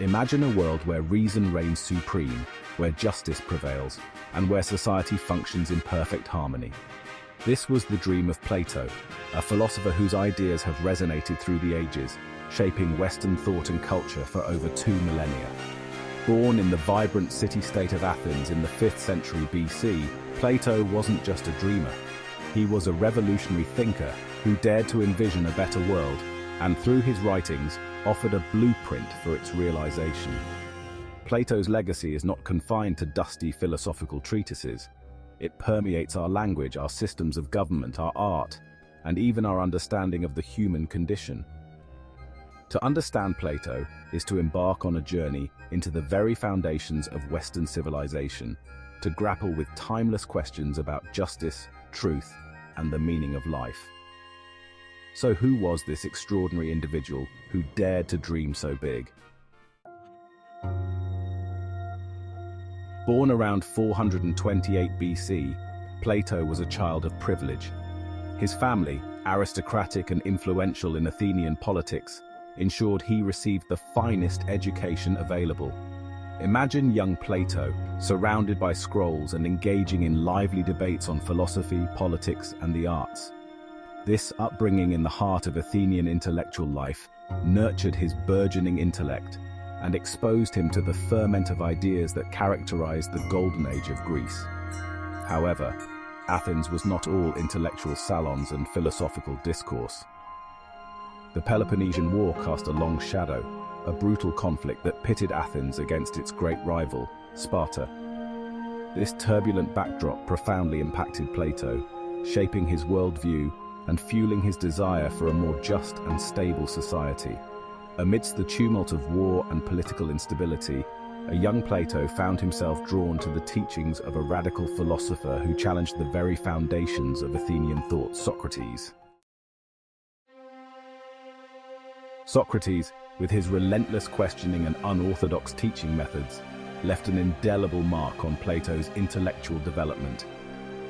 Imagine a world where reason reigns supreme, where justice prevails, and where society functions in perfect harmony. This was the dream of Plato, a philosopher whose ideas have resonated through the ages, shaping Western thought and culture for over 2 millennia. Born in the vibrant city-state of Athens in the 5th century BC, Plato wasn't just a dreamer. He was a revolutionary thinker who dared to envision a better world, and through his writings, offered a blueprint for its realization. Plato's legacy is not confined to dusty philosophical treatises. It permeates our language, our systems of government, our art, and even our understanding of the human condition. To understand Plato is to embark on a journey into the very foundations of Western civilization, to grapple with timeless questions about justice, truth, and the meaning of life. So who was this extraordinary individual who dared to dream so big? Born around 428 BC, Plato was a child of privilege. His family, aristocratic and influential in Athenian politics, ensured he received the finest education available. Imagine young Plato, surrounded by scrolls and engaging in lively debates on philosophy, politics, and the arts. This upbringing in the heart of Athenian intellectual life nurtured his burgeoning intellect and exposed him to the ferment of ideas that characterized the golden age of Greece. However, Athens was not all intellectual salons and philosophical discourse. The Peloponnesian War cast a long shadow, a brutal conflict that pitted Athens against its great rival, Sparta. This turbulent backdrop profoundly impacted Plato, shaping his worldview and fueling his desire for a more just and stable society. Amidst the tumult of war and political instability, a young Plato found himself drawn to the teachings of a radical philosopher who challenged the very foundations of Athenian thought, Socrates. Socrates, with his relentless questioning and unorthodox teaching methods, left an indelible mark on Plato's intellectual development.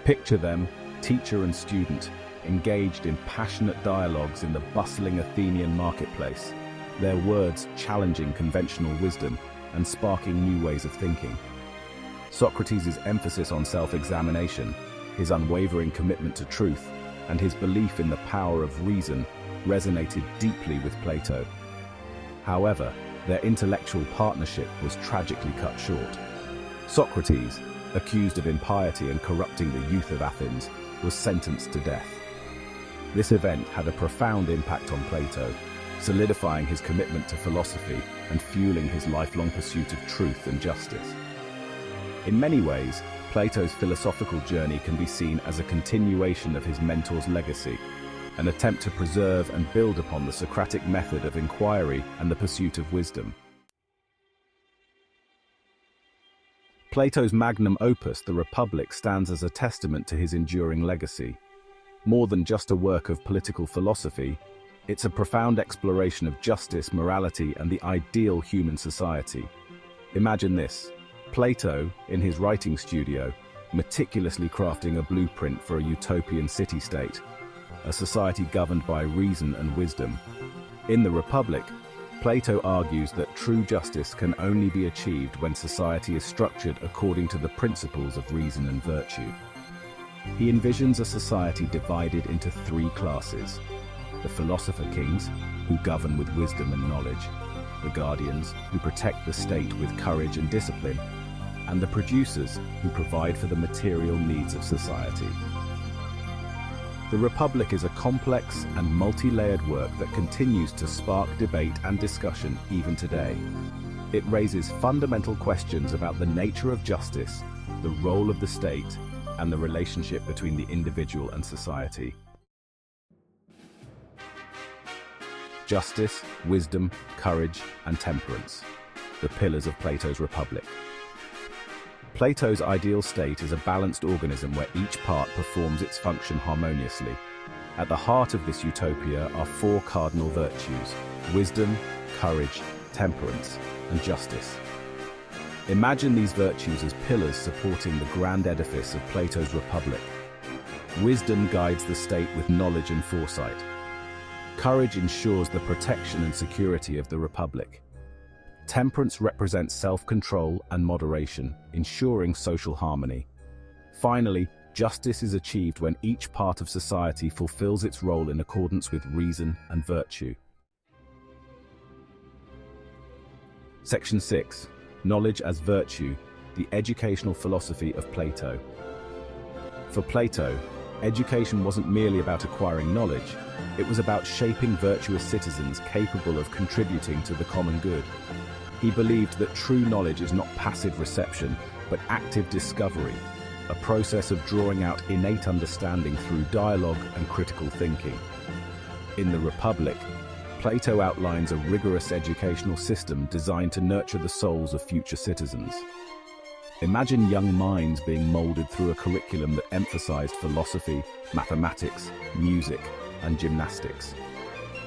Picture them, teacher and student, engaged in passionate dialogues in the bustling Athenian marketplace, their words challenging conventional wisdom and sparking new ways of thinking. Socrates' emphasis on self-examination, his unwavering commitment to truth, and his belief in the power of reason resonated deeply with Plato. However, their intellectual partnership was tragically cut short. Socrates, accused of impiety and corrupting the youth of Athens, was sentenced to death. This event had a profound impact on Plato, solidifying his commitment to philosophy and fueling his lifelong pursuit of truth and justice. In many ways, Plato's philosophical journey can be seen as a continuation of his mentor's legacy, an attempt to preserve and build upon the Socratic method of inquiry and the pursuit of wisdom. Plato's magnum opus, The Republic, stands as a testament to his enduring legacy. More than just a work of political philosophy, it's a profound exploration of justice, morality, and the ideal human society. Imagine this: Plato, in his writing studio, meticulously crafting a blueprint for a utopian city-state, a society governed by reason and wisdom. In The Republic, Plato argues that true justice can only be achieved when society is structured according to the principles of reason and virtue. He envisions a society divided into 3 classes: the philosopher kings, who govern with wisdom and knowledge; the guardians, who protect the state with courage and discipline; and the producers, who provide for the material needs of society. The Republic is a complex and multi-layered work that continues to spark debate and discussion even today. It raises fundamental questions about the nature of justice, the role of the state, and the relationship between the individual and society. Justice, wisdom, courage, and temperance, the pillars of Plato's Republic. Plato's ideal state is a balanced organism where each part performs its function harmoniously. At the heart of this utopia are 4 cardinal virtues: wisdom, courage, temperance, and justice. Imagine these virtues as pillars supporting the grand edifice of Plato's Republic. Wisdom guides the state with knowledge and foresight. Courage ensures the protection and security of the Republic. Temperance represents self-control and moderation, ensuring social harmony. Finally, justice is achieved when each part of society fulfills its role in accordance with reason and virtue. Section 6. Knowledge as Virtue, the Educational Philosophy of Plato. For Plato, education wasn't merely about acquiring knowledge, it was about shaping virtuous citizens capable of contributing to the common good. He believed that true knowledge is not passive reception, but active discovery, a process of drawing out innate understanding through dialogue and critical thinking. In the Republic, Plato outlines a rigorous educational system designed to nurture the souls of future citizens. Imagine young minds being molded through a curriculum that emphasized philosophy, mathematics, music, and gymnastics.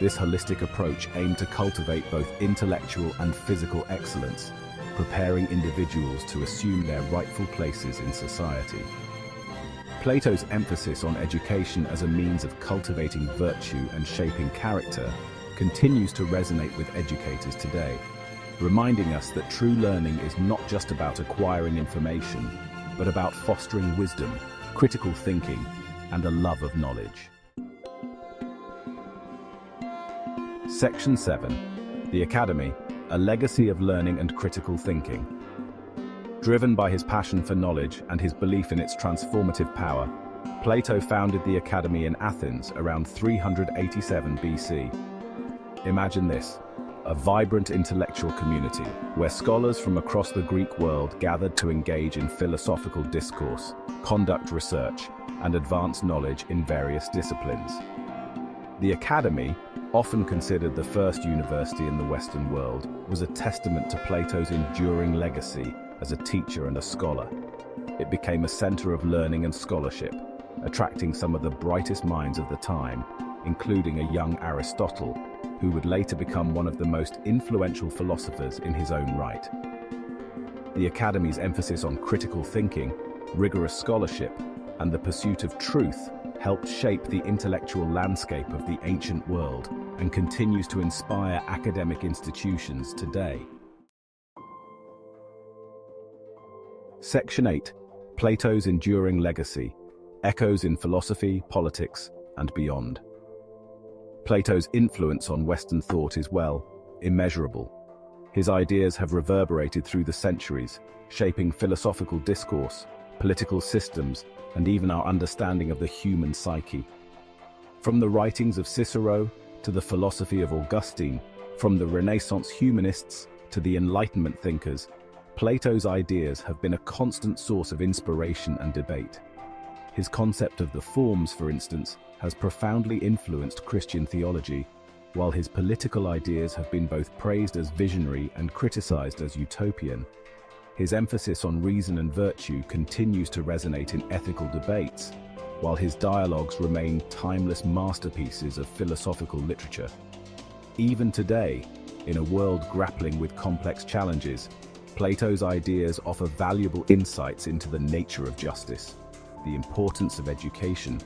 This holistic approach aimed to cultivate both intellectual and physical excellence, preparing individuals to assume their rightful places in society. Plato's emphasis on education as a means of cultivating virtue and shaping character continues to resonate with educators today, reminding us that true learning is not just about acquiring information, but about fostering wisdom, critical thinking, and a love of knowledge. Section 7. The Academy, a legacy of learning and critical thinking. Driven by his passion for knowledge and his belief in its transformative power, Plato founded the Academy in Athens around 387 BC. Imagine this, a vibrant intellectual community where scholars from across the Greek world gathered to engage in philosophical discourse, conduct research, and advance knowledge in various disciplines. The Academy, often considered the first university in the Western world, was a testament to Plato's enduring legacy as a teacher and a scholar. It became a center of learning and scholarship, attracting some of the brightest minds of the time, including a young Aristotle, who would later become one of the most influential philosophers in his own right. The Academy's emphasis on critical thinking, rigorous scholarship, and the pursuit of truth helped shape the intellectual landscape of the ancient world and continues to inspire academic institutions today. Section 8. Plato's enduring legacy, echoes in philosophy, politics, and beyond. Plato's influence on Western thought is, immeasurable. His ideas have reverberated through the centuries, shaping philosophical discourse, political systems, and even our understanding of the human psyche. From the writings of Cicero to the philosophy of Augustine, from the Renaissance humanists to the Enlightenment thinkers, Plato's ideas have been a constant source of inspiration and debate. His concept of the forms, for instance, has profoundly influenced Christian theology, while his political ideas have been both praised as visionary and criticized as utopian. His emphasis on reason and virtue continues to resonate in ethical debates, while his dialogues remain timeless masterpieces of philosophical literature. Even today, in a world grappling with complex challenges, Plato's ideas offer valuable insights into the nature of justice, the importance of education,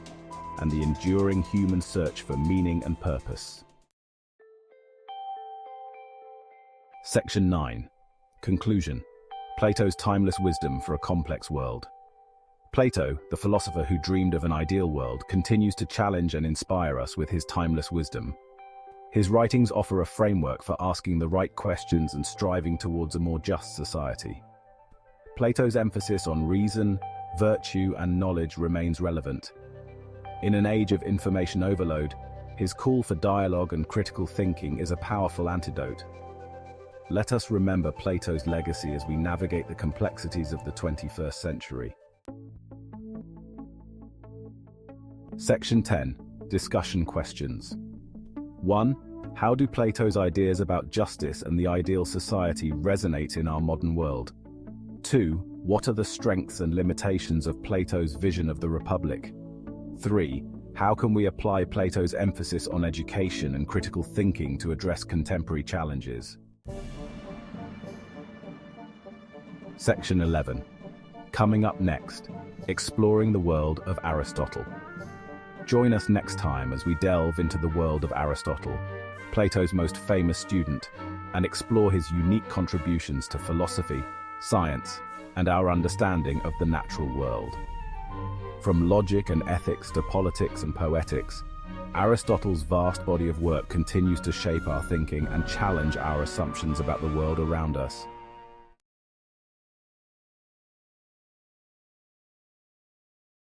and the enduring human search for meaning and purpose. Section 9. Conclusion. Plato's timeless wisdom for a complex world. Plato, the philosopher who dreamed of an ideal world, continues to challenge and inspire us with his timeless wisdom. His writings offer a framework for asking the right questions and striving towards a more just society. Plato's emphasis on reason, virtue, and knowledge remains relevant. In an age of information overload, his call for dialogue and critical thinking is a powerful antidote. Let us remember Plato's legacy as we navigate the complexities of the 21st century. Section 10. Discussion questions. 1. How do Plato's ideas about justice and the ideal society resonate in our modern world? 2. What are the strengths and limitations of Plato's vision of the Republic? 3. How can we apply Plato's emphasis on education and critical thinking to address contemporary challenges? Section 11. Coming up next, exploring the world of Aristotle. Join us next time as we delve into the world of Aristotle, Plato's most famous student, and explore his unique contributions to philosophy, science, and our understanding of the natural world. From logic and ethics to politics and poetics, Aristotle's vast body of work continues to shape our thinking and challenge our assumptions about the world around us.